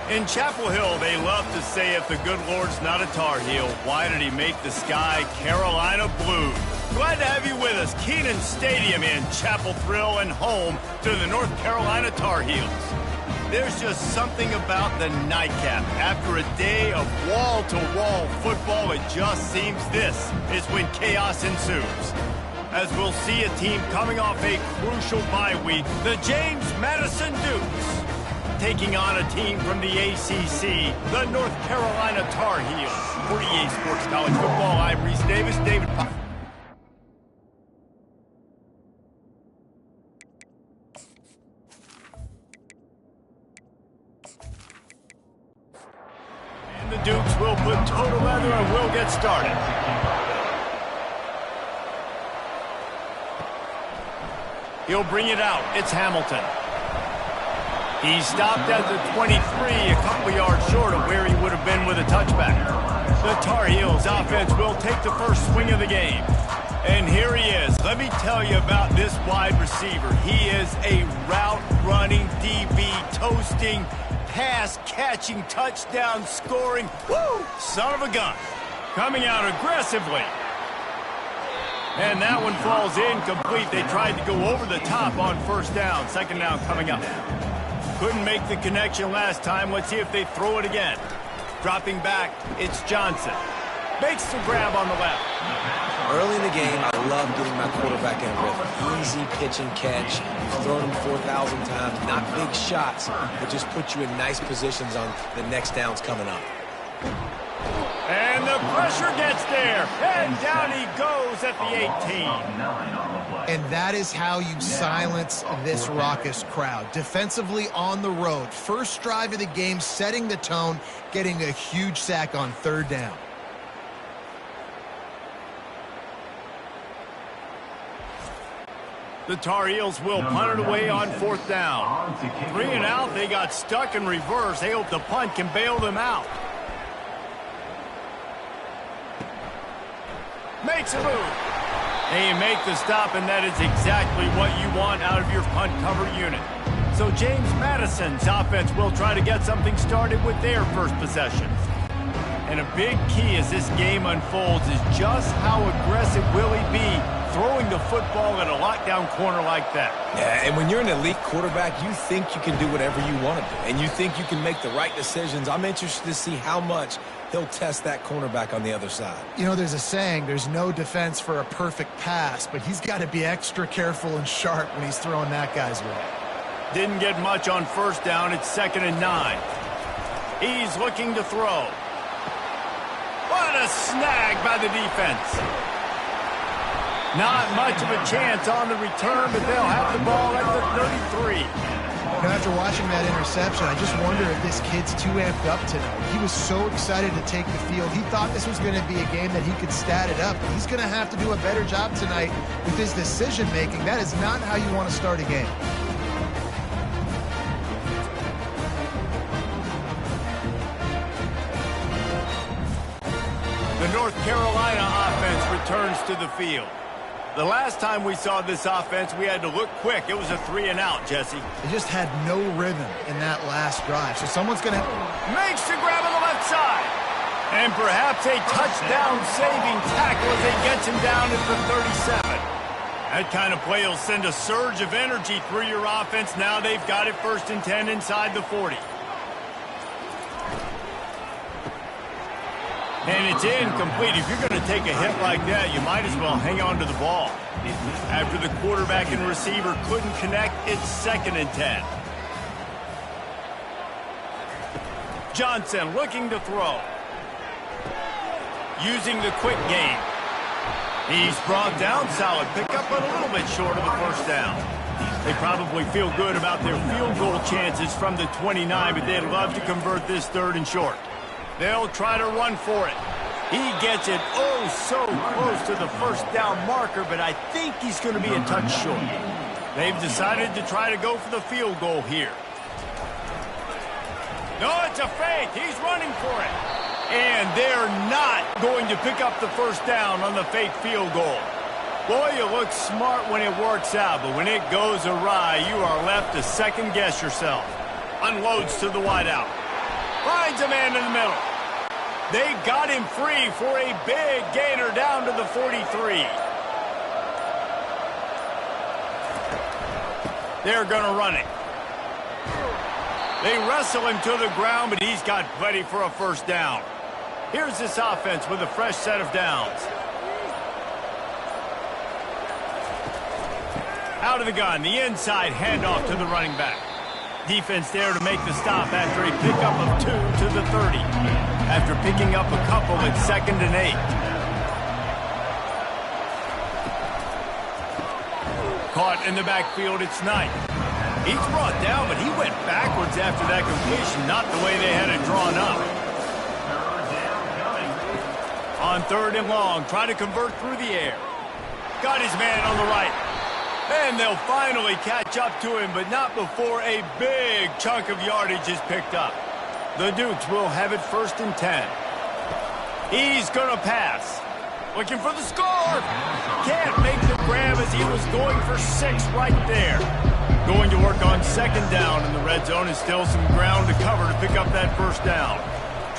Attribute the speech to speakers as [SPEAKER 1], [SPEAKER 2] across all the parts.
[SPEAKER 1] In Chapel Hill, they love to say if the good Lord's not a Tar Heel, why did he make the sky Carolina blue? Glad to have you with us. Kenan Stadium in Chapel Thrill and home to the North Carolina Tar Heels. There's just something about the nightcap. After a day of wall-to-wall football, it just seems this is when chaos ensues. As we'll see a team coming off a crucial bye week, the James Madison Dukes, taking on a team from the ACC, the North Carolina Tar Heels. For EA Sports College Football, I'm Reese Davis. David Pop. And the Dukes will put toe together and we'll get started. He'll bring it out. It's Hamilton. He stopped at the 23, a couple yards short of where he would have been with a touchback. The Tar Heels offense will take the first swing of the game. And here he is. Let me tell you about this wide receiver. He is a route-running DB, toasting, pass-catching, touchdown-scoring, woo, son of a gun. Coming out aggressively. And that one falls incomplete. They tried to go over the top on first down. Second down coming up. Couldn't make the connection last time. Let's see if they throw it again. Dropping back, it's Johnson. Makes the grab on the left.
[SPEAKER 2] Early in the game, I love getting my quarterback in a rhythm. Easy pitch and catch. You've thrown him 4,000 times. Not big shots, but just put you in nice positions on the next downs coming up.
[SPEAKER 1] And the pressure gets there. And down he goes at the 18.
[SPEAKER 3] And that is how you silence this raucous crowd. Defensively on the road. First drive of the game, setting the tone, getting a huge sack on third down.
[SPEAKER 1] The Tar Heels will punt it away on fourth down. 3 and out, they got stuck in reverse. They hope the punt can bail them out. Makes a move. And you make the stop, and that is exactly what you want out of your punt cover unit. So James Madison's offense will try to get something started with their first possession. And a big key as this game unfolds is just how aggressive will he be throwing the football at a lockdown corner like that.
[SPEAKER 2] Yeah, and when you're an elite quarterback, you think you can do whatever you want to do, and you think you can make the right decisions. I'm interested to see how much he'll test that cornerback on the other side.
[SPEAKER 3] You know, there's a saying, there's no defense for a perfect pass, but he's got to be extra careful and sharp when he's throwing that guy's way.
[SPEAKER 1] Didn't get much on first down. It's 2nd and 9. He's looking to throw. What a snag by the defense. Not much of a chance on the return, but they'll have the ball at the 33.
[SPEAKER 3] Now, after watching that interception, I just wonder if this kid's too amped up tonight. He was so excited to take the field. He thought this was going to be a game that he could stat it up. He's going to have to do a better job tonight with his decision-making. That is not how you want to start a game.
[SPEAKER 1] The North Carolina offense returns to the field. The last time we saw this offense, we had to look quick. It was a 3 and out, Jesse.
[SPEAKER 3] They just had no rhythm in that last drive. So someone's going to...
[SPEAKER 1] Makes the grab on the left side. And perhaps a touchdown-saving tackle as they gets him down at the 37. That kind of play will send a surge of energy through your offense. Now they've got it 1st and 10 inside the 40. And it's incomplete. If you're going to take a hit like that, you might as well hang on to the ball. After the quarterback and receiver couldn't connect, it's 2nd and 10. Johnson looking to throw. Using the quick game. He's brought down, solid pickup, but a little bit short of the first down. They probably feel good about their field goal chances from the 29, but they'd love to convert this 3rd and short. They'll try to run for it. He gets it oh so close to the first down marker, but I think he's going to be a touch short. They've decided to try to go for the field goal here. No, it's a fake. He's running for it. And they're not going to pick up the first down on the fake field goal. Boy, you look smart when it works out, but when it goes awry, you are left to second-guess yourself. Unloads to the wideout. Finds a man in the middle. They got him free for a big gainer down to the 43. They're going to run it. They wrestle him to the ground, but he's got plenty for a first down. Here's this offense with a fresh set of downs. Out of the gun, the inside handoff to the running back. Defense there to make the stop after a pickup of 2 to the 30. After picking up a couple at 2nd and 8. Caught in the backfield, it's Knight. He's brought down, but he went backwards after that completion, not the way they had it drawn up. On 3rd and long, try to convert through the air. Got his man on the right. And they'll finally catch up to him, but not before a big chunk of yardage is picked up. The Dukes will have it 1st and 10. He's going to pass. Looking for the score. Can't make the grab as he was going for 6 right there. Going to work on 2nd down, and the red zone is still some ground to cover to pick up that first down.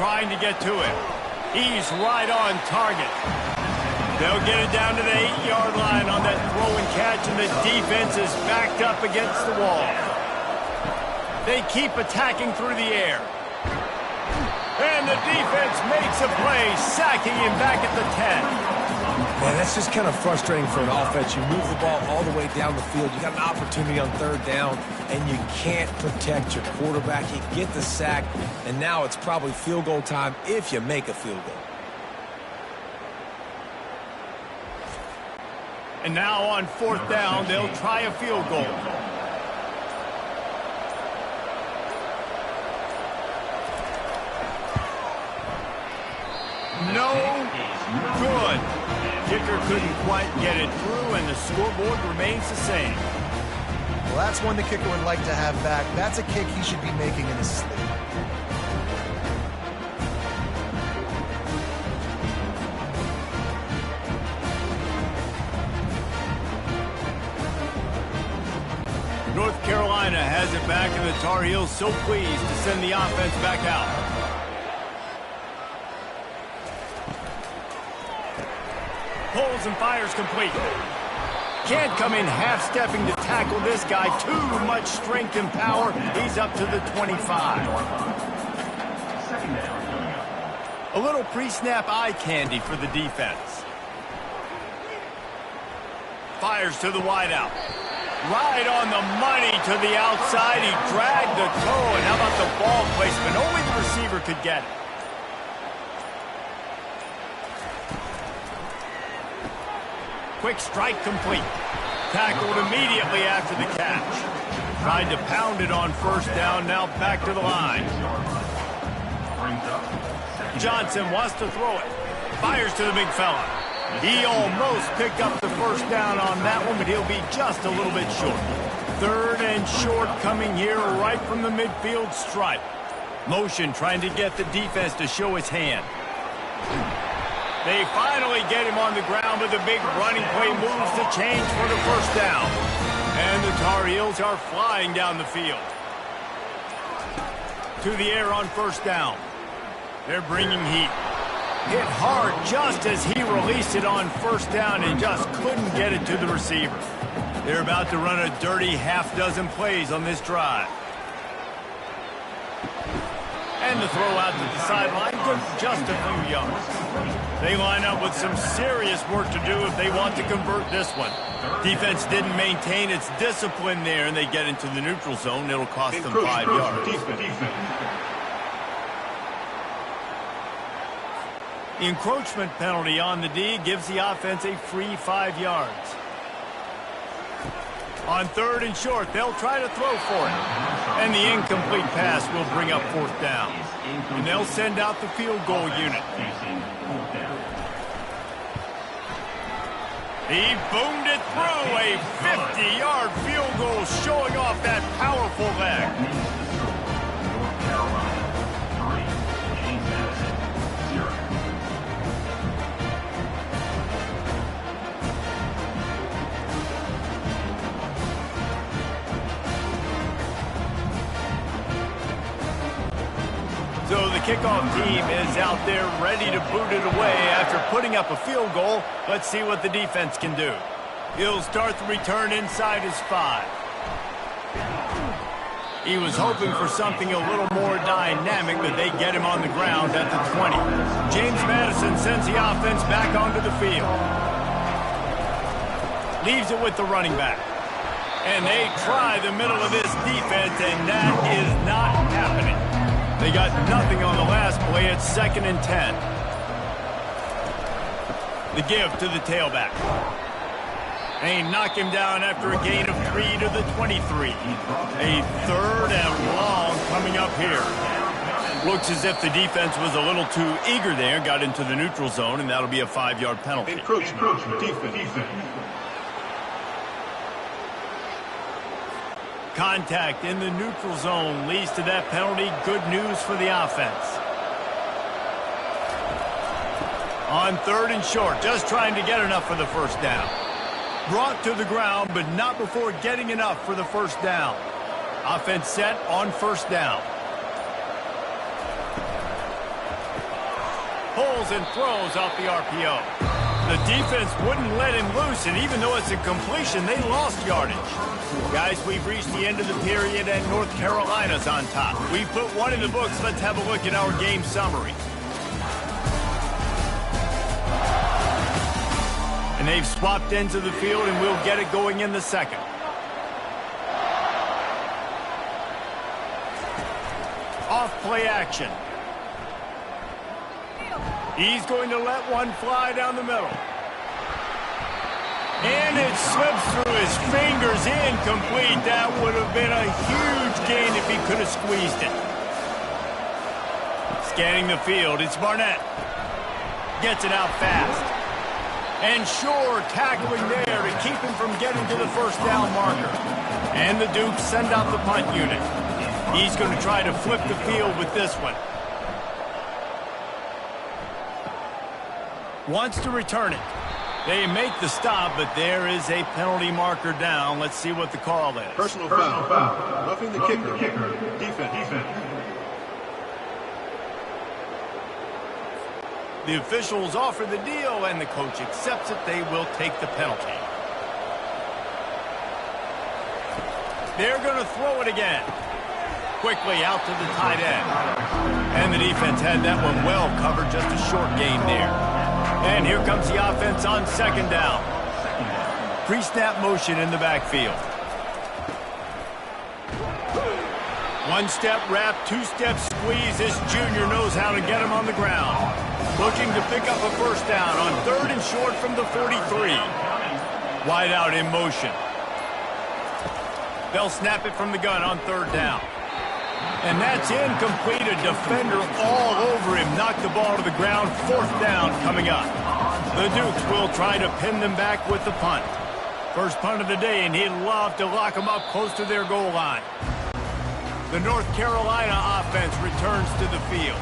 [SPEAKER 1] Trying to get to it. He's right on target. They'll get it down to the 8-yard line on that throw and catch, and the defense is backed up against the wall. They keep attacking through the air. And the defense makes a play, sacking him back at the 10.
[SPEAKER 2] Man, that's just kind of frustrating for an offense. You move the ball all the way down the field. You got an opportunity on 3rd down, and you can't protect your quarterback. You get the sack, and now it's probably field goal time if you make a field goal.
[SPEAKER 1] And now on 4th down, they'll try a field goal. No good. Kicker couldn't quite get it through, and the scoreboard remains the same.
[SPEAKER 3] Well, that's one the kicker would like to have back. That's a kick he should be making in his sleep.
[SPEAKER 1] North Carolina has it back, and the Tar Heels so pleased to send the offense back out. Pulls and fires complete. Can't come in half-stepping to tackle this guy. Too much strength and power. He's up to the 25. A little pre-snap eye candy for the defense. Fires to the wideout. Right on the money to the outside. He dragged the toe, and how about the ball placement? Only the receiver could get it. Quick strike complete. Tackled immediately after the catch. Tried to pound it on 1st down, now back to the line. Johnson wants to throw it. Fires to the big fella. He almost picked up the first down on that one, but he'll be just a little bit short. 3rd and short coming here right from the midfield stripe. Motion trying to get the defense to show his hand. They finally get him on the ground, but the big running play moves the change for the first down. And the Tar Heels are flying down the field. To the air on 1st down. They're bringing heat. Hit hard just as he released it on 1st down and just couldn't get it to the receiver. They're about to run a dirty half-dozen plays on this drive. And the throw out to the sideline, just a few yards. They line up with some serious work to do if they want to convert this one. Defense didn't maintain its discipline there, and they get into the neutral zone. It'll cost them 5 yards. The encroachment penalty on the D gives the offense a free 5 yards. On 3rd and short, they'll try to throw for it. And the incomplete pass will bring up 4th down. And they'll send out the field goal unit. He boomed it through. A 50-yard field goal showing off that powerful leg. So kickoff team is out there ready to boot it away after putting up a field goal. Let's see what the defense can do. He'll start the return inside his 5. He was hoping for something a little more dynamic, but they get him on the ground at the 20. James Madison sends the offense back onto the field. Leaves it with the running back. And they try the middle of this defense, and that is not happening. They got nothing on the last play. It's 2nd and 10. The give to the tailback. They knock him down after a gain of 3 to the 23. A 3rd and long coming up here. Looks as if the defense was a little too eager there, got into the neutral zone, and that'll be a 5-yard penalty.
[SPEAKER 4] Encroachment, defense.
[SPEAKER 1] Contact in the neutral zone leads to that penalty. Good news for the offense. On 3rd and short, just trying to get enough for the first down. Brought to the ground, but not before getting enough for the first down. Offense set on 1st down. Pulls and throws off the RPO. The defense wouldn't let him loose, and even though it's a completion, they lost yardage. Guys, we've reached the end of the period, and North Carolina's on top. We've put one in the books. Let's have a look at our game summary. And they've swapped ends of the field, and we'll get it going in the 2nd. Off play action. He's going to let one fly down the middle. And it slips through his fingers, incomplete. That would have been a huge gain if he could have squeezed it. Scanning the field, it's Barnett. Gets it out fast. And Shore tackling there to keep him from getting to the first down marker. And the Dukes send out the punt unit. He's going to try to flip the field with this one. Wants to return it. They make the stop, but there is a penalty marker down. Let's see what the call is.
[SPEAKER 4] Personal foul. Roughing the kicker. Defense.
[SPEAKER 1] The officials offer the deal, and the coach accepts it. They will take the penalty. They're going to throw it again. Quickly out to the tight end. And the defense had that one well covered, just a short gain there. And here comes the offense on 2nd down. Pre-snap motion in the backfield. 1-step wrap, 2-step squeeze. This junior knows how to get him on the ground. Looking to pick up a first down on 3rd and short from the 43. Wide out in motion. They'll snap it from the gun on 3rd down. And that's incomplete. A defender all over him. Knocked the ball to the ground. 4th down coming up. The Dukes will try to pin them back with the punt. First punt of the day, and he'd love to lock them up close to their goal line. The North Carolina offense returns to the field.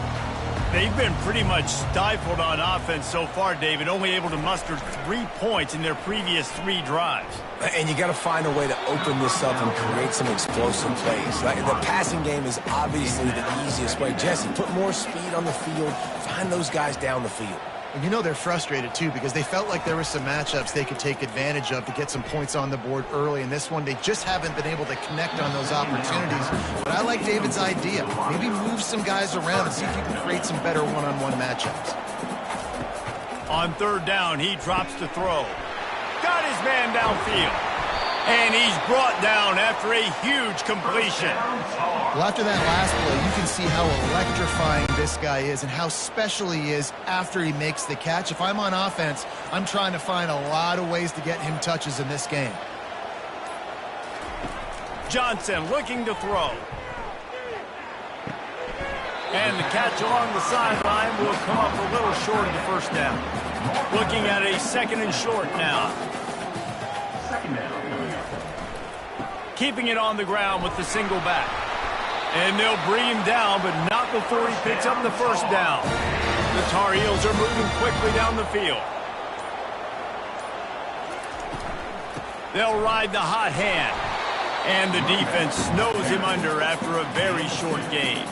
[SPEAKER 1] They've been pretty much stifled on offense so far, David, only able to muster 3 points in their previous 3 drives.
[SPEAKER 2] And you got to find a way to open this up and create some explosive plays. Like, the passing game is obviously the easiest way. Jesse, put more speed on the field. Find those guys down the field.
[SPEAKER 3] And you know they're frustrated, too, because they felt like there were some matchups they could take advantage of to get some points on the board early. In this one, they just haven't been able to connect on those opportunities. But I like David's idea. Maybe move some guys around and see if you can create some better one-on-one matchups.
[SPEAKER 1] On 3rd down, he drops to throw. Got his man downfield. And he's brought down after a huge completion.
[SPEAKER 3] Well, after that last play, you can see how electrifying this guy is and how special he is after he makes the catch. If I'm on offense, I'm trying to find a lot of ways to get him touches in this game.
[SPEAKER 1] Johnson looking to throw. And the catch along the sideline will come up a little short of the first down. Looking at a 2nd and short now. Keeping it on the ground with the single back. And they'll bring him down, but not before he picks up the first down. The Tar Heels are moving quickly down the field. They'll ride the hot hand. And the defense snows him under after a very short gain.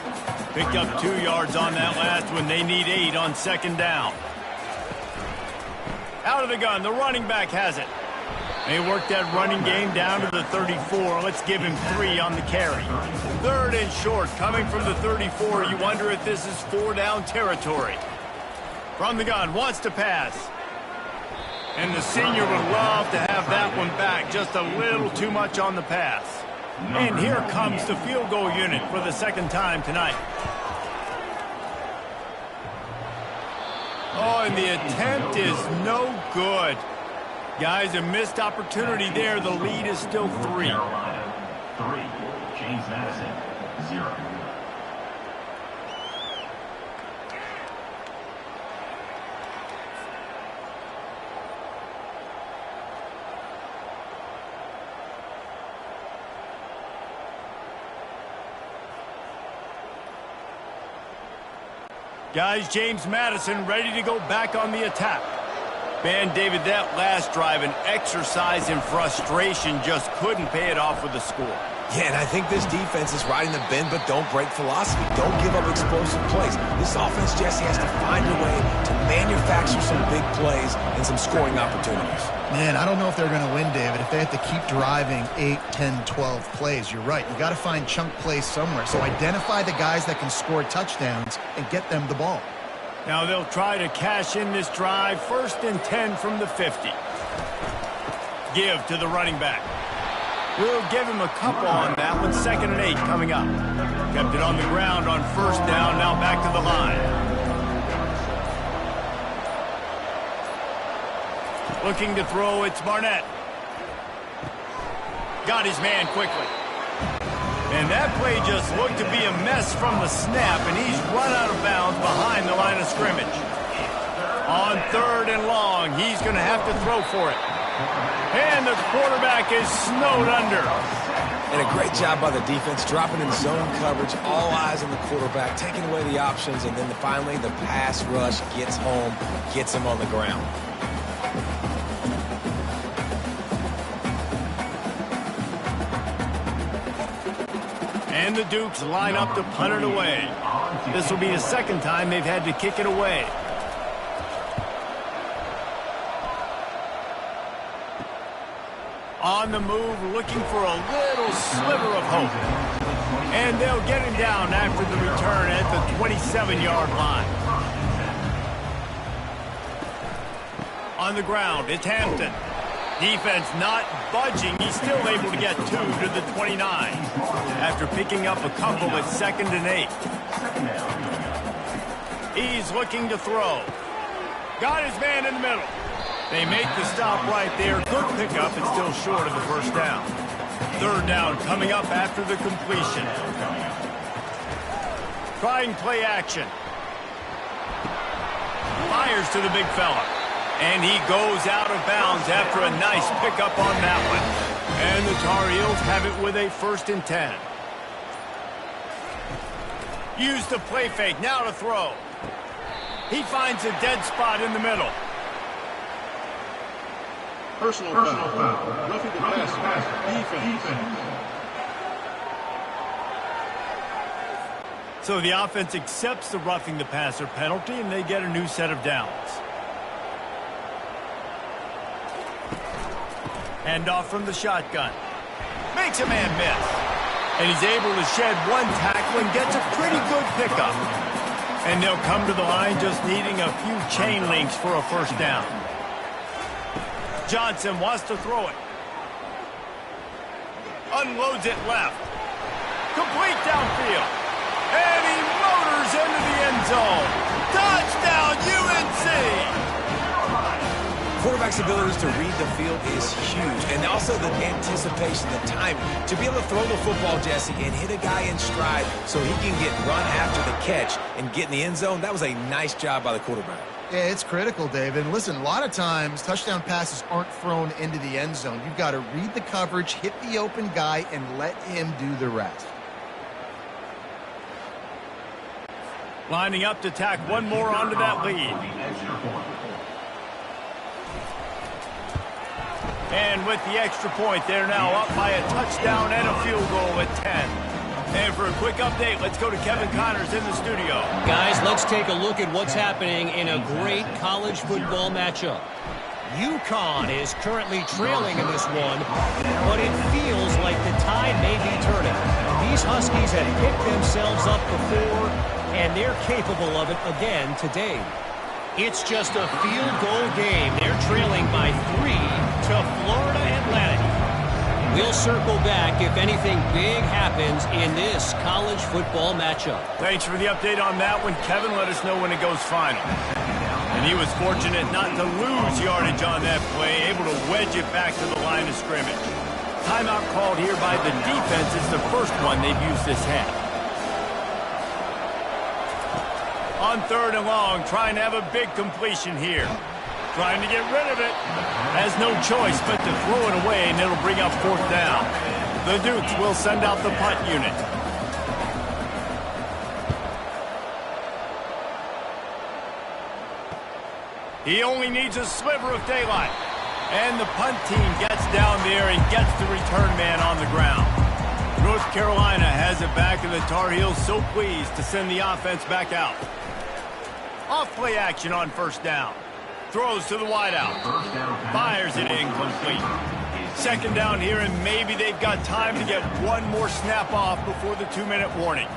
[SPEAKER 1] Picked up 2 yards on that last one. They need 8 on second down. Out of the gun, the running back has it. They worked that running game down to the 34. Let's give him 3 on the carry. 3rd and short, coming from the 34. You wonder if this is 4-down territory. From the gun, wants to pass. And the senior would love to have that one back. Just a little too much on the pass. And here comes the field goal unit for the 2nd time tonight. Oh, and the attempt is no good. Guys, a missed opportunity there. The lead is still 3.
[SPEAKER 5] Carolina, 3. James Madison, 0.
[SPEAKER 1] Guys, James Madison ready to go back on the attack. Man, David, that last drive, an exercise in frustration, just couldn't pay it off with a score.
[SPEAKER 2] Yeah, and I think this defense is riding the bend but don't break philosophy. Don't give up explosive plays. This offense, Jesse, has to find a way to manufacture some big plays and some scoring opportunities.
[SPEAKER 3] Man, I don't know if they're going to win, David, if they have to keep driving 8, 10, 12 plays. You're right. You got to find chunk plays somewhere. So identify the guys that can score touchdowns and get them the ball.
[SPEAKER 1] Now they'll try to cash in this drive. 1st and 10 from the 50. Give to the running back. We'll give him a couple on that one. 2nd and 8 coming up. Kept it on the ground on 1st down. Now back to the line. Looking to throw, it's Barnett. Got his man quickly. And that play just looked to be a mess from the snap, and he's run out of bounds behind the line of scrimmage. On 3rd and long, he's going to have to throw for it. And the quarterback is snowed under.
[SPEAKER 2] And a great job by the defense, dropping in zone coverage, all eyes on the quarterback, taking away the options, and then finally the pass rush gets home, gets him on the ground.
[SPEAKER 1] And the Dukes line up to punt it away. This will be the 2nd time they've had to kick it away. On the move, looking for a little sliver of hope. And they'll get him down after the return at the 27-yard line. On the ground, it's Hampton. Defense not budging. He's still able to get 2 to the 29 after picking up a couple at 2nd and 8. He's looking to throw. Got his man in the middle. They make the stop right there. Good pickup. It's still short of the 1st down. 3rd down coming up after the completion. Trying play action. Fires to the big fella. And he goes out of bounds after a nice pickup on that one. And the Tar Heels have it with a 1st and 10. Use the play fake, now to throw. He finds a dead spot in the middle.
[SPEAKER 4] Personal foul. Roughing the passer. Defense.
[SPEAKER 1] So the offense accepts the roughing the passer penalty, and they get a new set of downs. Handoff from the shotgun. Makes a man miss. And he's able to shed 1 tackle and gets a pretty good pickup. And they'll come to the line just needing a few chain links for a 1st down. Johnson wants to throw it. Unloads it left. Complete downfield. And he motors into the end zone. Touchdown, UNC!
[SPEAKER 2] Quarterback's abilities to read the field is huge, and also the anticipation, the timing. To be able to throw the football, Jesse, and hit a guy in stride so he can get run after the catch and get in the end zone, that was a nice job by the quarterback.
[SPEAKER 3] Yeah, it's critical, David. And listen, a lot of times, touchdown passes aren't thrown into the end zone. You've got to read the coverage, hit the open guy, and let him do the rest.
[SPEAKER 1] Lining up to tack one more onto that lead. And with the extra point, they're now up by a touchdown and a field goal at 10. And for a quick update, let's go to Kevin Connors in the studio.
[SPEAKER 6] Guys, let's take a look at what's happening in a great college football matchup. UConn is currently trailing in this one, but it feels like the tide may be turning. These Huskies have picked themselves up before, and they're capable of it again today. It's just a field goal game. They're trailing by 3 to Florida Atlantic. We'll circle back if anything big happens in this college football matchup.
[SPEAKER 1] Thanks for the update on that one. Kevin let us know when it goes final. And he was fortunate not to lose yardage on that play, able to wedge it back to the line of scrimmage. Timeout called here by the defense. It's the first one they've used this half. On 3rd and long, trying to have a big completion here. Trying to get rid of it. Has no choice but to throw it away, and it'll bring up 4th down. The Dukes will send out the punt unit. He only needs a sliver of daylight. And the punt team gets down there and gets the return man on the ground. North Carolina has it back, and the Tar Heels so pleased to send the offense back out. Off play action on 1st down. Throws to the wideout. Fires it incomplete. 2nd down here, and maybe they've got time to get one more snap off before the 2-minute warning.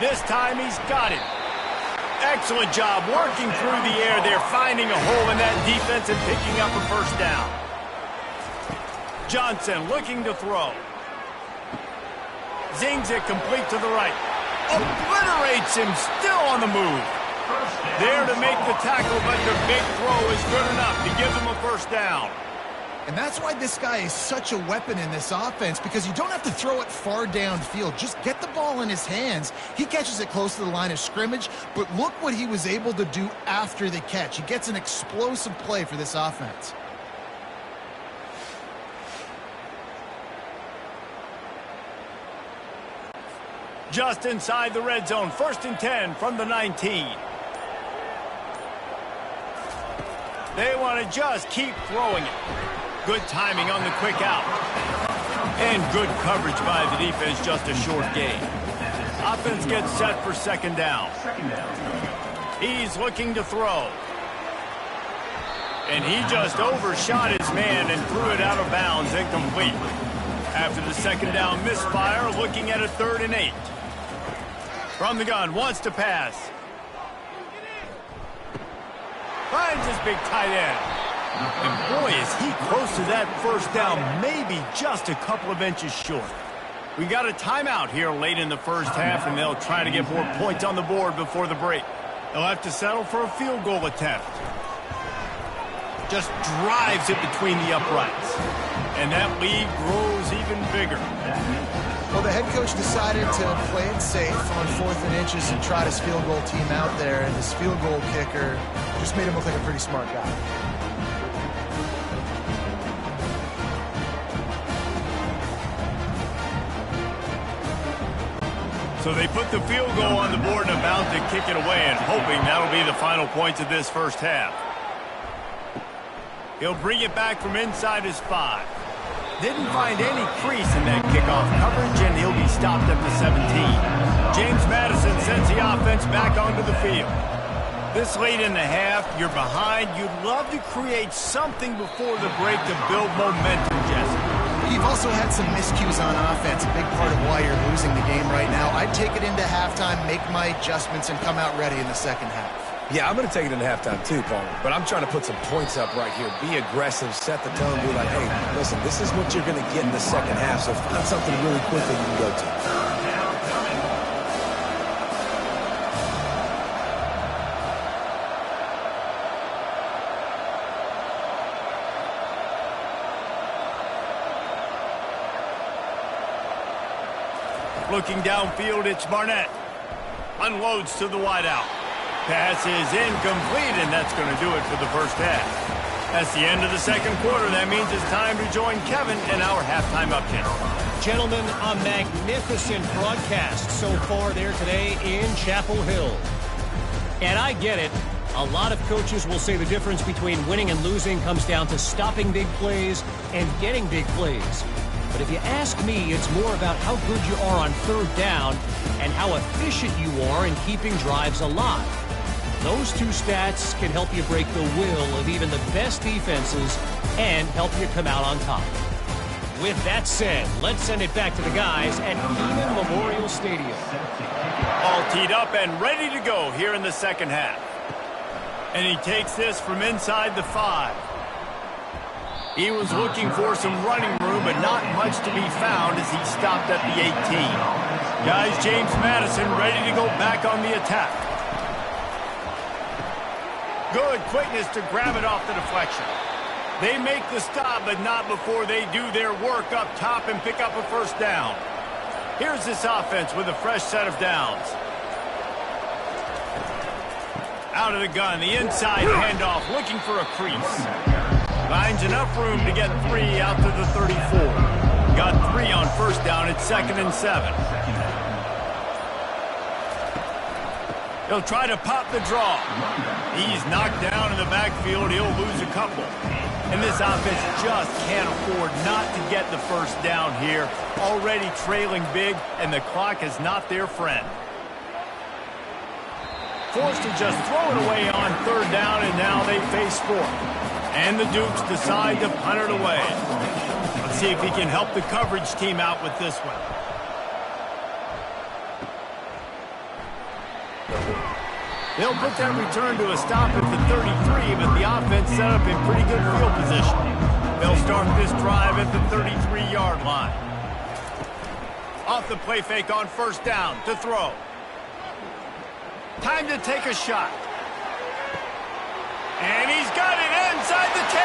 [SPEAKER 1] This time he's got it. Excellent job working through the air there, finding a hole in that defense and picking up a 1st down. Johnson looking to throw. Zings it complete to the right. Obliterates him, still on the move. There to make the tackle, but the big throw is good enough to give him a 1st down.
[SPEAKER 3] And that's why this guy is such a weapon in this offense, because you don't have to throw it far downfield. Just get the ball in his hands. He catches it close to the line of scrimmage, but look what he was able to do after the catch. He gets an explosive play for this offense.
[SPEAKER 1] Just inside the red zone, 1st and 10 from the 19. They want to just keep throwing it. Good timing on the quick out. And good coverage by the defense, just a short gain. Offense gets set for 2nd down. He's looking to throw. And he just overshot his man and threw it out of bounds, incomplete. After the 2nd down misfire, looking at a 3rd and 8. From the gun, wants to pass. Finds his big tight end. And boy, is he close to that 1st down, maybe just a couple of inches short. We got a timeout here late in the 1st half, and they'll try to get more points on the board before the break. They'll have to settle for a field goal attempt. Just drives it between the uprights. And that lead grows even bigger.
[SPEAKER 3] Well, the head coach decided to play it safe on 4th and inches and try his field goal team out there, and his field goal kicker just made him look like a pretty smart guy.
[SPEAKER 1] So they put the field goal on the board and about to kick it away, and hoping that'll be the final points of this 1st half. He'll bring it back from inside his 5. Didn't find any crease in that kickoff coverage, and he'll be stopped at the 17. James Madison sends the offense back onto the field. This late in the half, you're behind. You'd love to create something before the break to build momentum, Jesse.
[SPEAKER 3] You've also had some miscues on offense, a big part of why you're losing the game right now. I'd take it into halftime, make my adjustments, and come out ready in the 2nd half.
[SPEAKER 2] Yeah, I'm going to take it into halftime too, Paul. But I'm trying to put some points up right here. Be aggressive, set the tone, be like, hey, listen, this is what you're going to get in the 2nd half, so find something really quick that you can go to.
[SPEAKER 1] Looking downfield, it's Barnett. Unloads to the wideout. Pass is incomplete, and that's going to do it for the 1st half. That's the end of the 2nd quarter. That means it's time to join Kevin in our halftime update.
[SPEAKER 6] Gentlemen, a magnificent broadcast so far there today in Chapel Hill. And I get it. A lot of coaches will say the difference between winning and losing comes down to stopping big plays and getting big plays. But if you ask me, it's more about how good you are on third down and how efficient you are in keeping drives alive. Those two stats can help you break the will of even the best defenses and help you come out on top. With that said, let's send it back to the guys at Kenan Memorial Stadium.
[SPEAKER 1] All teed up and ready to go here in the second half. And he takes this from inside the 5. He was looking for some running room, but not much to be found as he stopped at the 18. Guys, James Madison ready to go back on the attack. Good quickness to grab it off the deflection. They make the stop, but not before they do their work up top and pick up a first down. Here's this offense with a fresh set of downs. Out of the gun, the inside handoff, looking for a crease. Finds enough room to get 3 out to the 34. Got 3 on first down at 2nd and 7. He'll try to pop the draw. He's knocked down in the backfield. He'll lose a couple. And this offense just can't afford not to get the first down here. Already trailing big, and the clock is not their friend. Forced to just throw it away on third down, and now they face 4th. And the Dukes decide to punt it away. Let's see if he can help the coverage team out with this one. They'll put that return to a stop at the 33, but the offense set up in pretty good field position. They'll start this drive at the 33-yard line. Off the play fake on first down to throw. Time to take a shot. And he's got it inside the 10.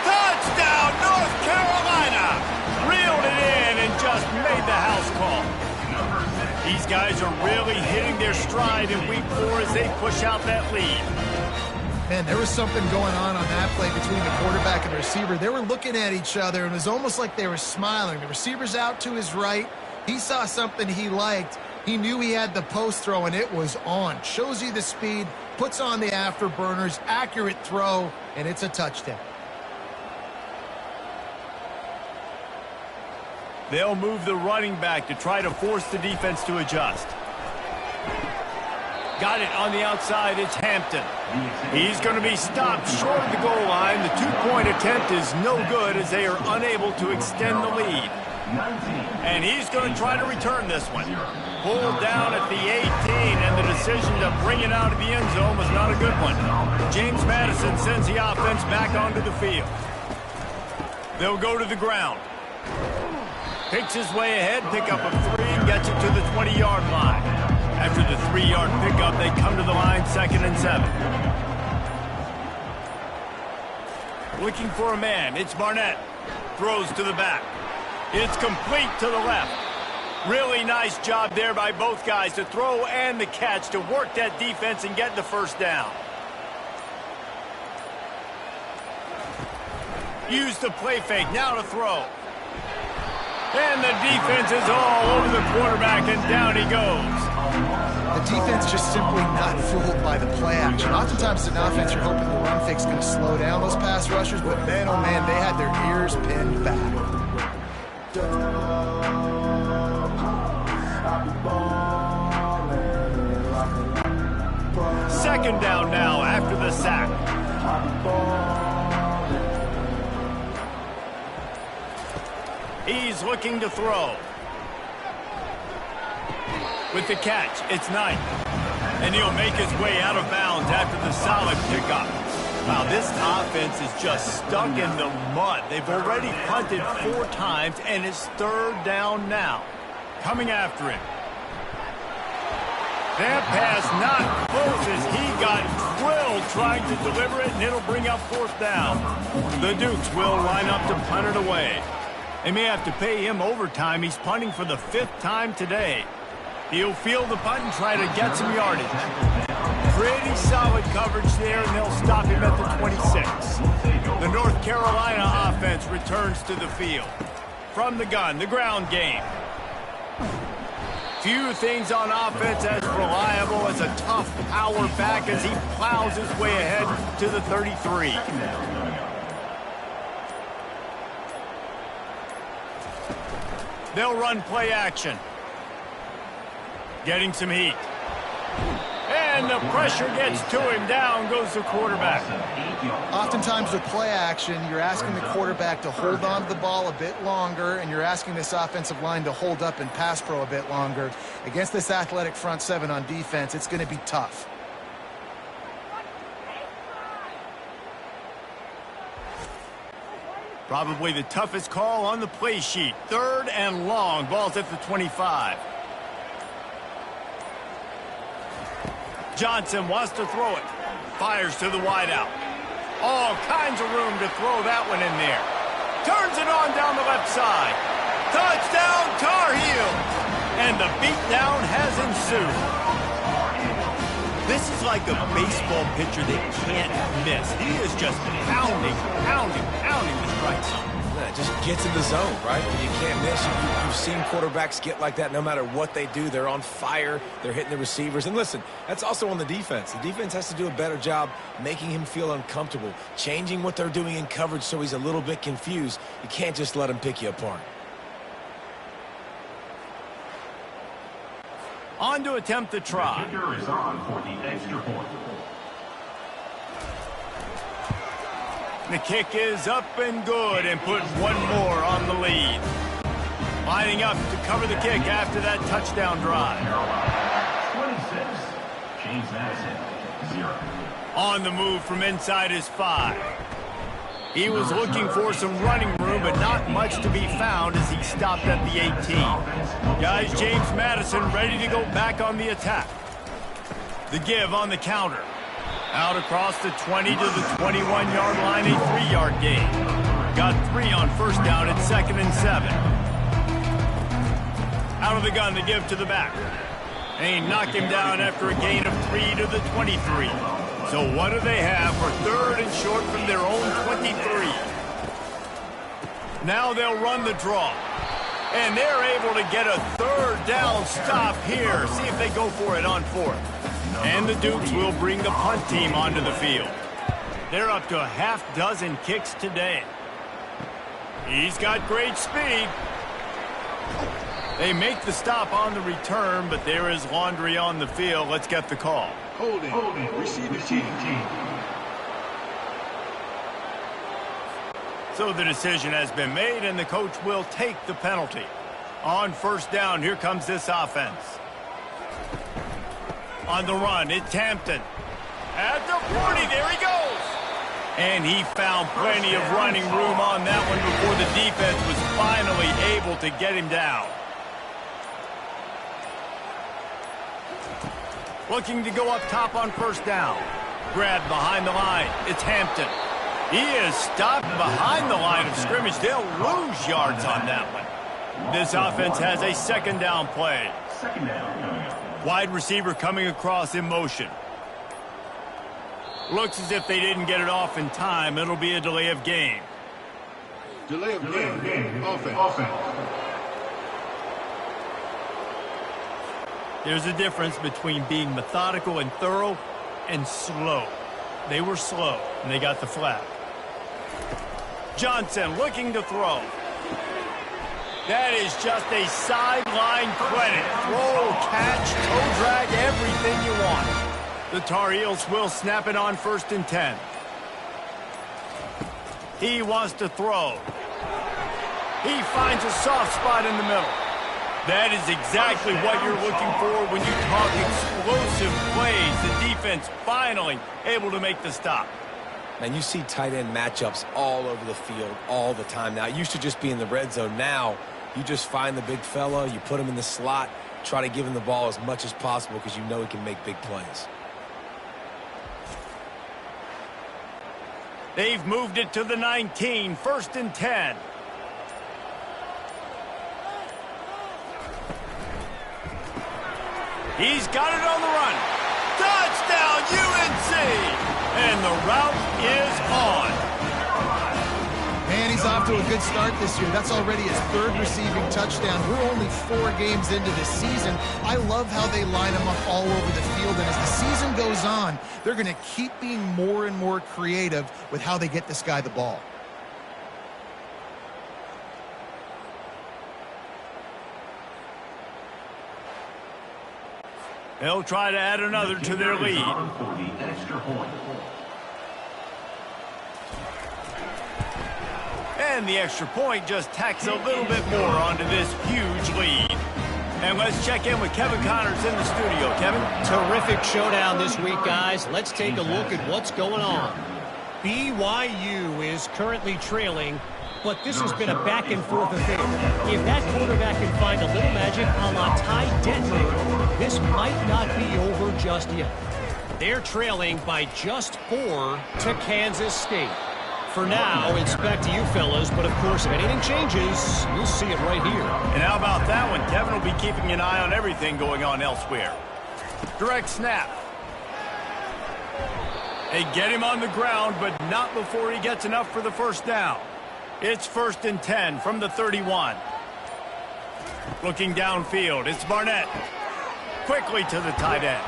[SPEAKER 1] Touchdown, North Carolina. Reeled it in and just made the house call. These guys are really hitting their stride in week 4 as they push out that lead.
[SPEAKER 3] Man, there was something going on that play between the quarterback and the receiver. They were looking at each other, and it was almost like they were smiling. The receiver's out to his right. He saw something he liked. He knew he had the post throw, and it was on. Shows you the speed, puts on the afterburners, accurate throw, and it's a touchdown.
[SPEAKER 1] They'll move the running back to try to force the defense to adjust. Got it on the outside. It's Hampton. He's going to be stopped short of the goal line. The 2-point attempt is no good as they are unable to extend the lead. And he's going to try to return this one. Pulled down at the 18, and the decision to bring it out of the end zone was not a good one. James Madison sends the offense back onto the field. They'll go to the ground. Picks his way ahead, pick up a 3, and gets it to the 20-yard line. After the 3-yard pickup, they come to the line 2nd and 7. Looking for a man, it's Barnett. Throws to the back. It's complete to the left. Really nice job there by both guys to throw and the catch to work that defense and get the first down. Use the play fake, now to throw. And the defense is all over the quarterback, and down he goes.
[SPEAKER 3] The defense just simply not fooled by the play action. Oftentimes, an offense, you're hoping the run fake's going to slow down those pass rushers, but man, oh man, they had their ears pinned back.
[SPEAKER 1] 2nd down now after the sack. He's looking to throw. With the catch, it's Knight. And he'll make his way out of bounds after the solid pickup. Wow, this offense is just stuck in the mud. They've already punted 4 times, and it's 3rd down now. Coming after him. That pass not close as he got drilled trying to deliver it, and it'll bring up 4th down. The Dukes will line up to punt it away. They may have to pay him overtime. He's punting for the 5th time today. He'll field the punt and try to get some yardage. Pretty solid coverage there, and they'll stop him at the 26. The North Carolina offense returns to the field. From the gun, the ground game. Few things on offense as reliable as a tough power back as he plows his way ahead to the 33. They'll run play action. Getting some heat. And the pressure gets to him. Down goes the quarterback.
[SPEAKER 3] Oftentimes with play action, you're asking the quarterback to hold on to the ball a bit longer, and you're asking this offensive line to hold up and pass pro a bit longer. Against this athletic front seven on defense, it's going to be tough.
[SPEAKER 1] Probably the toughest call on the play sheet. 3rd and long. Ball's at the 25. Johnson wants to throw it. Fires to the wideout. All kinds of room to throw that one in there. Turns it on down the left side. Touchdown, Tar Heels! And the beatdown has ensued. This is like a baseball pitcher that can't miss. He is just pounding the strike zone.
[SPEAKER 2] Yeah, it just gets in the zone, right? You can't miss. You've seen quarterbacks get like that no matter what they do. They're on fire. They're hitting the receivers. And listen, that's also on the defense. The defense has to do a better job making him feel uncomfortable, changing what they're doing in coverage so he's a little bit confused. You can't just let him pick you apart.
[SPEAKER 1] On to attempt the try.
[SPEAKER 5] The kicker is on for the extra point.
[SPEAKER 1] The kick is up and good and put one more on the lead. Lining up to cover the kick after that touchdown drive.
[SPEAKER 5] 26, James Madison, 0.
[SPEAKER 1] On the move from inside his 5. He was looking for some running room, but not much to be found as he stopped at the 18. Guys, James Madison ready to go back on the attack. The give on the counter. Out across the 20 to the 21-yard line, a 3-yard gain. Got 3 on first down at 2nd and 7. Out of the gun, the give to the back. And he knocked him down after a gain of 3 to the 23. So what do they have for 3rd and short from their own 23? Now they'll run the draw. And they're able to get a 3rd down stop here. See if they go for it on 4th. And the Dukes will bring the punt team onto the field. They're up to a half-dozen kicks today. He's got great speed. They make the stop on the return, but there is laundry on the field. Let's get the call.
[SPEAKER 4] Holding. Receiving team.
[SPEAKER 1] So the decision has been made, and the coach will take the penalty. On first down, here comes this offense. On the run, it's Hampton. At the 40, there he goes. And he found plenty of running room on that one before the defense was finally able to get him down. Looking to go up top on first down. Grabbed behind the line. It's Hampton. He is stopped behind the line of scrimmage. They'll lose yards on that one. This offense has a 2nd down play.
[SPEAKER 5] 2nd down coming up.
[SPEAKER 1] Wide receiver coming across in motion. Looks as if they didn't get it off in time. It'll be a delay of game.
[SPEAKER 4] Delay of game. Offense.
[SPEAKER 1] There's a difference between being methodical and thorough and slow. They were slow, and they got the flag. Johnson looking to throw. That is just a sideline credit. Throw, catch, toe drag, everything you want. The Tar Heels will snap it on 1st and 10. He wants to throw. He finds a soft spot in the middle. That is exactly what you're looking for when you talk explosive plays. The defense finally able to make the stop.
[SPEAKER 2] Man, you see tight end matchups all over the field all the time now. It used to just be in the red zone. Now you just find the big fella, you put him in the slot, try to give him the ball as much as possible because you know he can make big plays.
[SPEAKER 1] They've moved it to the 19, 1st and 10. He's got it on the run. Touchdown, UNC! And the route is on.
[SPEAKER 3] Man, he's off to a good start this year. That's already his 3rd receiving touchdown. We're only 4 games into the season. I love how they line him up all over the field. And as the season goes on, they're going to keep being more and more creative with how they get this guy the ball.
[SPEAKER 1] They'll try to add another to their lead.
[SPEAKER 5] For the extra point.
[SPEAKER 1] And the extra point just tacks a little bit more onto this huge lead. And let's check in with Kevin Connors in the studio. Kevin?
[SPEAKER 6] Terrific showdown this week, guys. Let's take a look at what's going on. BYU is currently trailing, but this has been a back-and-forth affair. If that quarterback can find a little magic a la Ty Detmer, this might not be over just yet. They're trailing by just 4 to Kansas State. For now, it's back to you fellas, but of course, if anything changes, you'll see it right here.
[SPEAKER 1] And how about that one? Kevin will be keeping an eye on everything going on elsewhere. Direct snap. They get him on the ground, but not before he gets enough for the first down. It's 1st and 10 from the 31. Looking downfield, it's Barnett. Quickly to the tight end.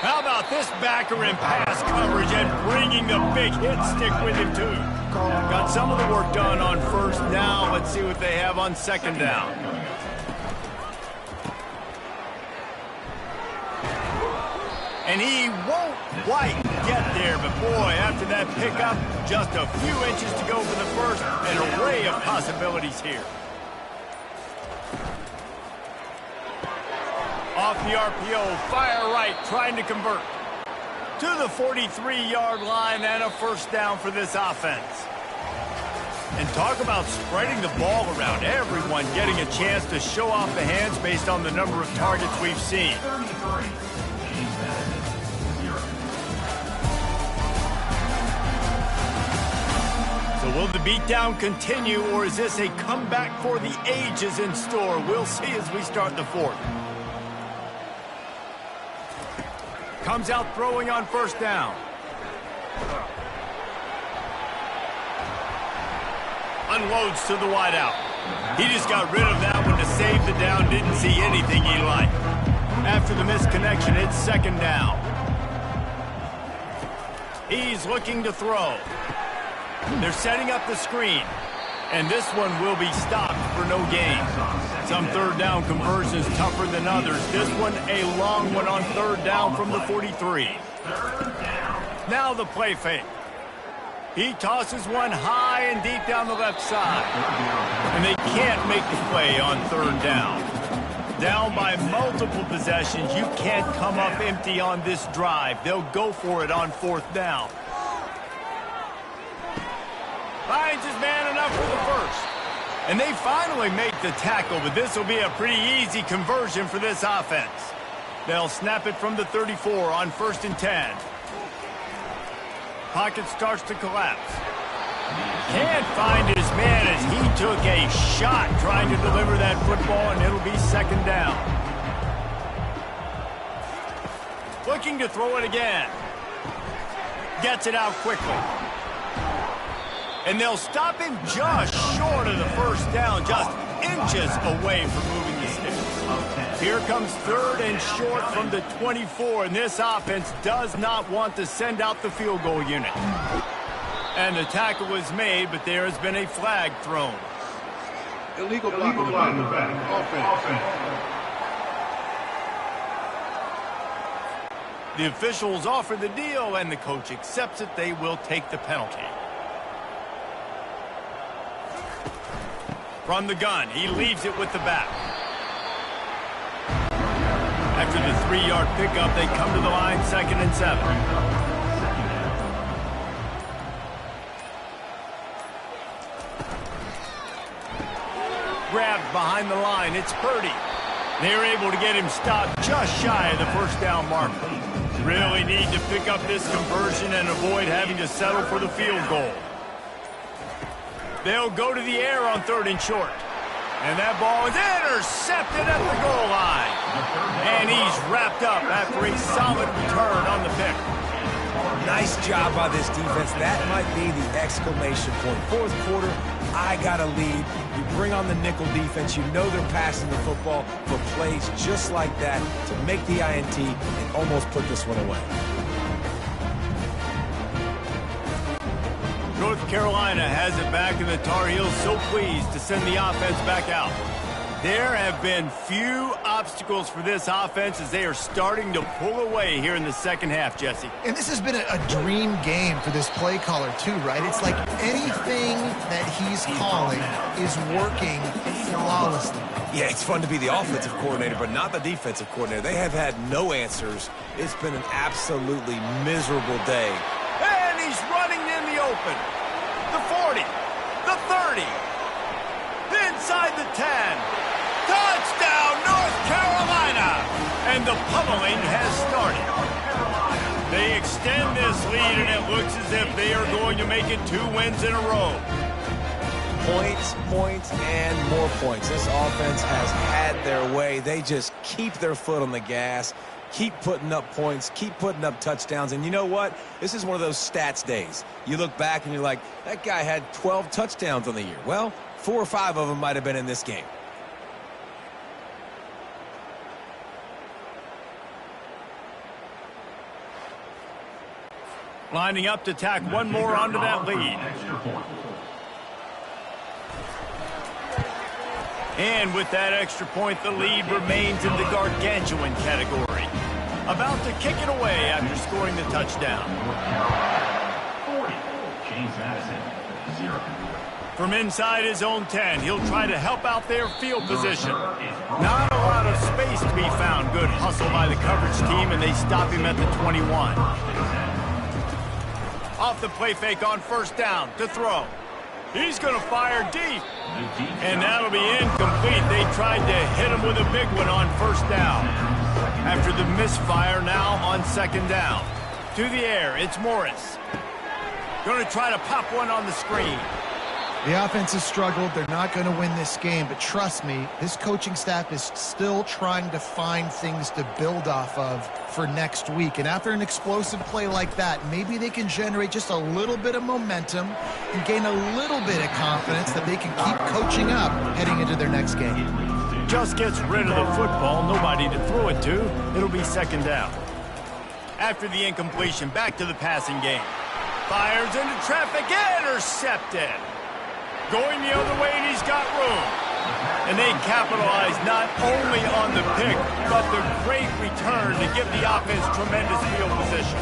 [SPEAKER 1] How about this backer in pass coverage and bringing the big hit stick with him, too. Got some of the work done on first down. Let's see what they have on second down. And he won't quite get there, but boy, after that pickup, just a few inches to go for the first. An array of possibilities here. Off the RPO, fire right, trying to convert. To the 43-yard line and a first down for this offense. And talk about spreading the ball around. Everyone getting a chance to show off the hands based on the number of targets we've seen. So will the beatdown continue, or is this a comeback for the ages in store? We'll see as we start the fourth. Comes out throwing on first down. Unloads to the wideout. He just got rid of that one to save the down. Didn't see anything he liked. After the misconnection, it's second down. He's looking to throw. They're setting up the screen. And this one will be stopped for no gain. Some third down conversions tougher than others. This one a long one on third down from the 43. Now the play fake. He tosses one high and deep down the left side. And they can't make the play on third down. Down by multiple possessions. You can't come up empty on this drive. They'll go for it on fourth down. Finds his man enough for the first. And they finally make the tackle, but this will be a pretty easy conversion for this offense. They'll snap it from the 34 on 1st and 10. Pocket starts to collapse. Can't find his man as he took a shot trying to deliver that football, and it'll be second down. Looking to throw it again. Gets it out quickly. And they'll stop him just short of the first down, just inches away from moving the sticks. Here comes 3rd and short from the 24, and this offense does not want to send out the field goal unit. And the tackle was made, but there has been a flag thrown.
[SPEAKER 4] Illegal block in the back. Offense.
[SPEAKER 1] The officials offer the deal, and the coach accepts it. They will take the penalty. From the gun, he leaves it with the back. After the 3-yard pickup, they come to the line, 2nd and 7. Grabbed behind the line, it's Purdy. They're able to get him stopped just shy of the first down marker. Really need to pick up this conversion and avoid having to settle for the field goal. They'll go to the air on 3rd and short. And that ball is intercepted at the goal line. And he's wrapped up after a solid return on the pick.
[SPEAKER 2] Nice job by this defense. That might be the exclamation point. Fourth quarter, I got a lead. You bring on the nickel defense. You know they're passing the football for plays just like that to make the INT and almost put this one away.
[SPEAKER 1] North Carolina has it back, and the Tar Heels so pleased to send the offense back out. There have been few obstacles for this offense as they are starting to pull away here in the second half, Jesse.
[SPEAKER 3] And this has been a dream game for this play caller too, right? It's like anything that he's calling is working flawlessly.
[SPEAKER 2] Yeah, it's fun to be the offensive coordinator, but not the defensive coordinator. They have had no answers. It's been an absolutely miserable day.
[SPEAKER 1] And he's running in the open. The 40, the 30, inside the 10. Touchdown, North Carolina! And the pummeling has started. They extend this lead, and it looks as if they are going to make it 2 wins in a row.
[SPEAKER 2] Points, points, and more points. This offense has had their way. They just keep their foot on the gas, keep putting up points, keep putting up touchdowns. And you know what? This is one of those stats days. You look back and you're like, that guy had 12 touchdowns on the year. Well, 4 or 5 of them might have been in this game.
[SPEAKER 1] Lining up to tack one more onto that lead. And with that extra point, the lead remains in the gargantuan category. About to kick it away after scoring the touchdown.
[SPEAKER 5] 40, James Madison, 0.
[SPEAKER 1] From inside his own 10, he'll try to help out their field position. Not a lot of space to be found. Good hustle by the coverage team, and they stop him at the 21. Off the play fake on first down to throw. He's going to fire deep. And that'll be incomplete. They tried to hit him with a big one on first down. After the misfire, now on second down. To the air, it's Morris. Going to try to pop one on the screen.
[SPEAKER 3] The offense has struggled. They're not going to win this game, but trust me, this coaching staff is still trying to find things to build off of for next week. And after an explosive play like that, maybe they can generate just a little bit of momentum and gain a little bit of confidence that they can keep coaching up heading into their next game.
[SPEAKER 1] Just gets rid of the football, nobody to throw it to. It'll be second down. After the incompletion, back to the passing game. Fires into traffic, intercepted. Going the other way, and he's got room. And they capitalize not only on the pick, but the great return to give the offense tremendous field position.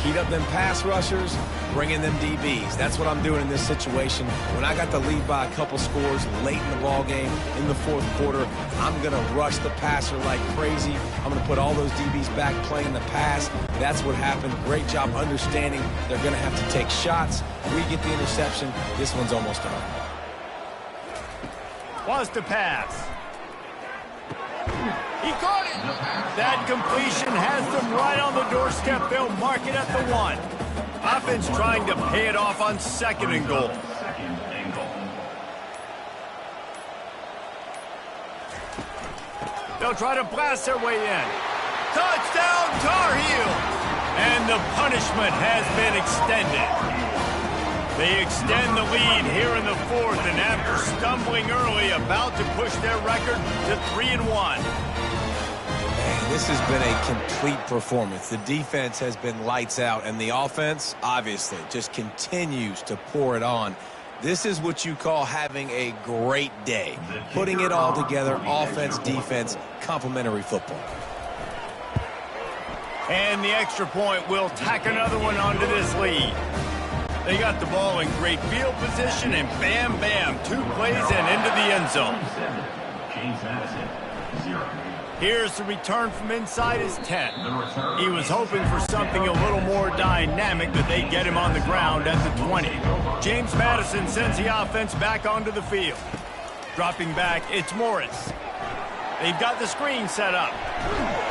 [SPEAKER 2] Heat up them pass rushers, bring in them DBs. That's what I'm doing in this situation. When I got the lead by a couple scores late in the ball game, in the fourth quarter, I'm going to rush the passer like crazy. I'm going to put all those DBs back playing the pass. That's what happened. Great job understanding they're going to have to take shots. We get the interception. This one's almost done.
[SPEAKER 1] Wants to pass. He caught it. That completion has them right on the doorstep. They'll mark it at the 1. Offense trying to pay it off on second and goal. They'll try to blast their way in. Touchdown, Tar Heels! And the punishment has been extended. They extend the lead here in the fourth, and after stumbling early, about to push their record to 3-1.
[SPEAKER 2] Man, this has been a complete performance. The defense has been lights out, and the offense, obviously, just continues to pour it on. This is what you call having a great day. Putting it all together, offense, defense, complementary football.
[SPEAKER 1] And the extra point will tack another one onto this lead. They got the ball in great field position, and bam, bam, 2 plays and into the end zone.
[SPEAKER 5] James Madison, 0.
[SPEAKER 1] Here's the return from inside his 10. He was hoping for something a little more dynamic, but they get him on the ground at the 20. James Madison sends the offense back onto the field. Dropping back, it's Morris. They've got the screen set up.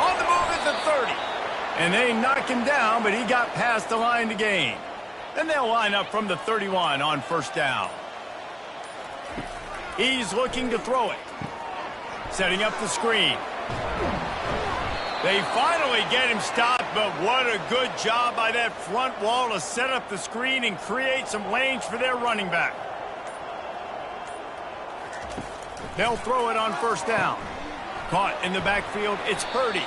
[SPEAKER 1] On the move at the 30. And they knock him down, but he got past the line to gain. Then they'll line up from the 31 on first down. He's looking to throw it. Setting up the screen. They finally get him stopped, but what a good job by that front wall to set up the screen and create some lanes for their running back. They'll throw it on first down. Caught in the backfield, it's Purdy.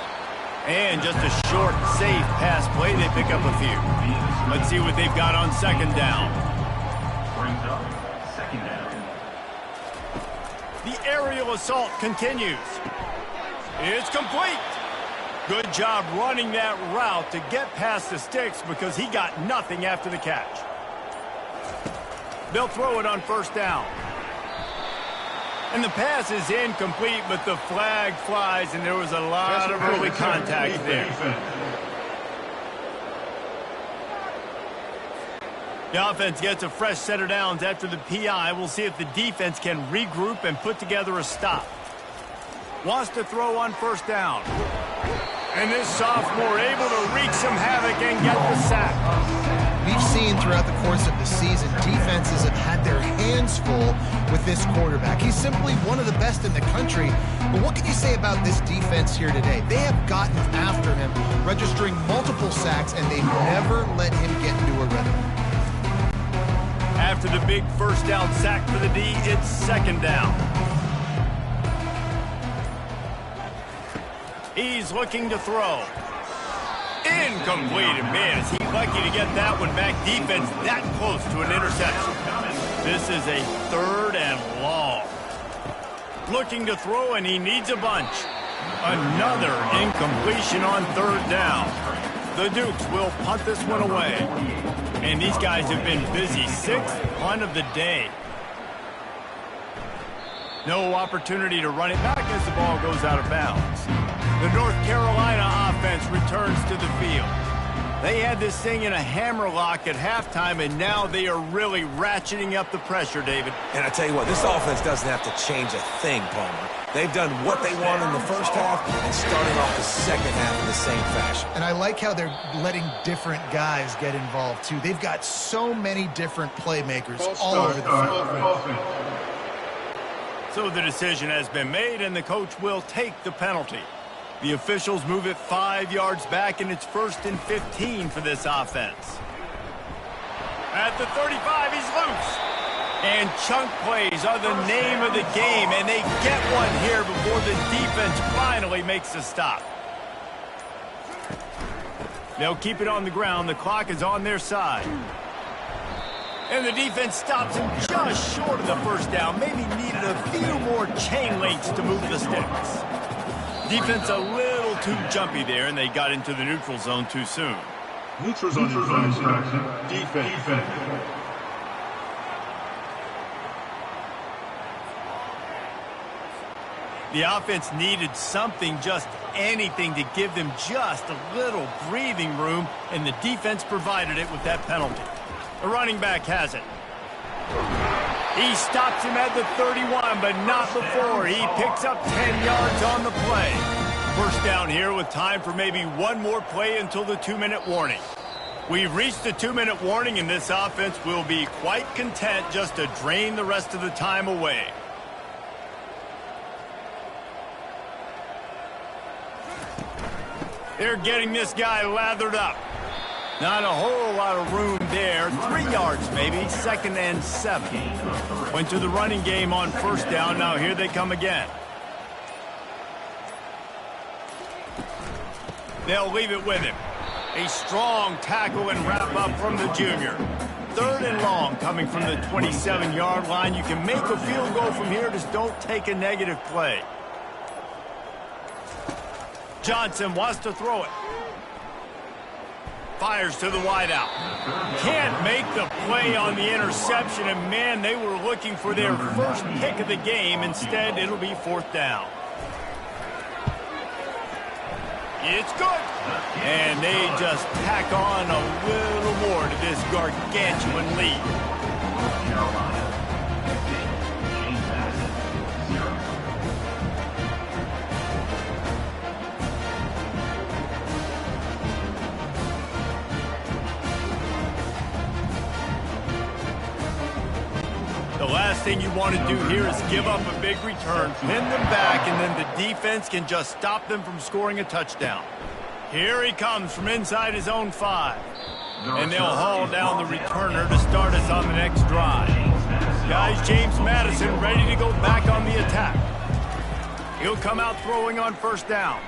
[SPEAKER 1] And just a short, safe pass play, they pick up a few. Let's see what they've got on second down.
[SPEAKER 5] Brings up second down.
[SPEAKER 1] The aerial assault continues. It's complete. Good job running that route to get past the sticks because he got nothing after the catch. They'll throw it on first down. And the pass is incomplete, but the flag flies, and there was a lot of early contact there. The offense gets a fresh set of downs after the PI. We'll see if the defense can regroup and put together a stop. Wants to throw on first down. And this sophomore able to wreak some havoc and get the sack.
[SPEAKER 3] We've seen throughout the course of the season, defenses have had their hands full with this quarterback. He's simply one of the best in the country. But what can you say about this defense here today? They have gotten after him, registering multiple sacks, and they've never let him get into a rhythm.
[SPEAKER 1] After the big first down sack for the D, it's second down. He's looking to throw. Incomplete. Man, is he lucky to get that one back. Defense that close to an interception. This is a third and long. Looking to throw, and he needs a bunch. Another incompletion on third down. The Dukes will punt this one away. And these guys have been busy. Sixth punt of the day. No opportunity to run it back as the ball goes out of bounds. The North Carolina offense returns to the field. They had this thing in a hammerlock at halftime, and now they are really ratcheting up the pressure, David.
[SPEAKER 2] And I tell you what, this offense doesn't have to change a thing, Palmer. They've done what they want in the first half and starting off the second half in the same fashion.
[SPEAKER 3] And I like how they're letting different guys get involved, too. They've got so many different playmakers all over the field.
[SPEAKER 1] So the decision has been made, and the coach will take the penalty. The officials move it 5 yards back, and it's 1st and 15 for this offense. At the 35, he's loose. And chunk plays are the name of the game, and they get one here before the defense finally makes a stop. They'll keep it on the ground. The clock is on their side. And the defense stops him just short of the first down. Maybe needed a few more chain links to move the sticks. Defense a little too jumpy there, and they got into the neutral zone too soon.
[SPEAKER 4] Neutral zone defense.
[SPEAKER 1] The offense needed something, just anything, to give them just a little breathing room, and the defense provided it with that penalty. The running back has it. He stops him at the 31, but not before. He picks up 10 yards on the play. First down here with time for maybe one more play until the 2-minute warning. We've reached the 2-minute warning, and this offense will be quite content just to drain the rest of the time away. They're getting this guy lathered up. Not a whole lot of room there. 3 yards maybe. 2nd and 7. Went to the running game on first down. Now here they come again. They'll leave it with him. A strong tackle and wrap up from the junior. 3rd and long coming from the 27-yard line. You can make a field goal from here. Just don't take a negative play. Johnson wants to throw it. Fires to the wideout. Can't make the play on the interception, and man, they were looking for their first pick of the game. Instead, it'll be 4th down. It's good. And they just tack on a little more to this gargantuan lead.
[SPEAKER 5] Carolina, 15. James Madison, 0.
[SPEAKER 1] The last thing you want to do here is give up a big return, pin them back, and then the defense can just stop them from scoring a touchdown. Here he comes from inside his own 5. And they'll haul down the returner to start us on the next drive. Guys, James Madison ready to go back on the attack. He'll come out throwing on first down.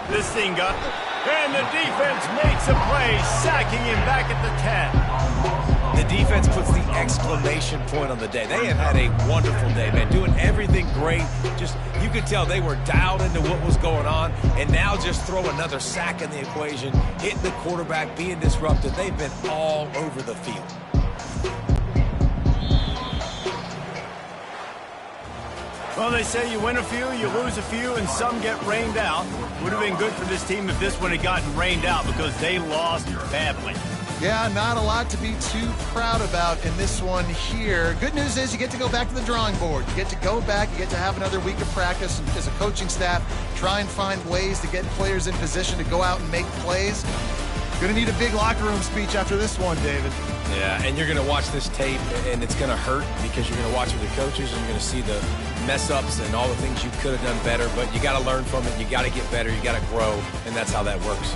[SPEAKER 1] This thing got... And the defense makes a play, sacking him back at the 10.
[SPEAKER 2] The defense puts the exclamation point on the day. They have had a wonderful day, man, doing everything great. Just, you could tell they were dialed into what was going on, and now just throw another sack in the equation, hitting the quarterback, being disruptive. They've been all over the field.
[SPEAKER 1] Well, they say you win a few, you lose a few, and some get rained out. Would have been good for this team if this one had gotten rained out because they lost badly.
[SPEAKER 3] Yeah, not a lot to be too proud about in this one here. Good news is you get to go back to the drawing board. You get to go back, you get to have another week of practice as a coaching staff, try and find ways to get players in position to go out and make plays. Going to need a big locker room speech after this one, David.
[SPEAKER 2] Yeah, and you're going to watch this tape, and it's going to hurt because you're going to watch with the coaches, and you're going to see the mess-ups and all the things you could have done better, but you got to learn from it. You got to get better. You got to grow, and that's how that works.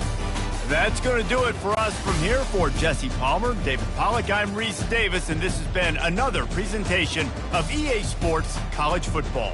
[SPEAKER 1] That's going to do it for us from here. For Jesse Palmer, David Pollack, I'm Reese Davis, and this has been another presentation of EA Sports College Football.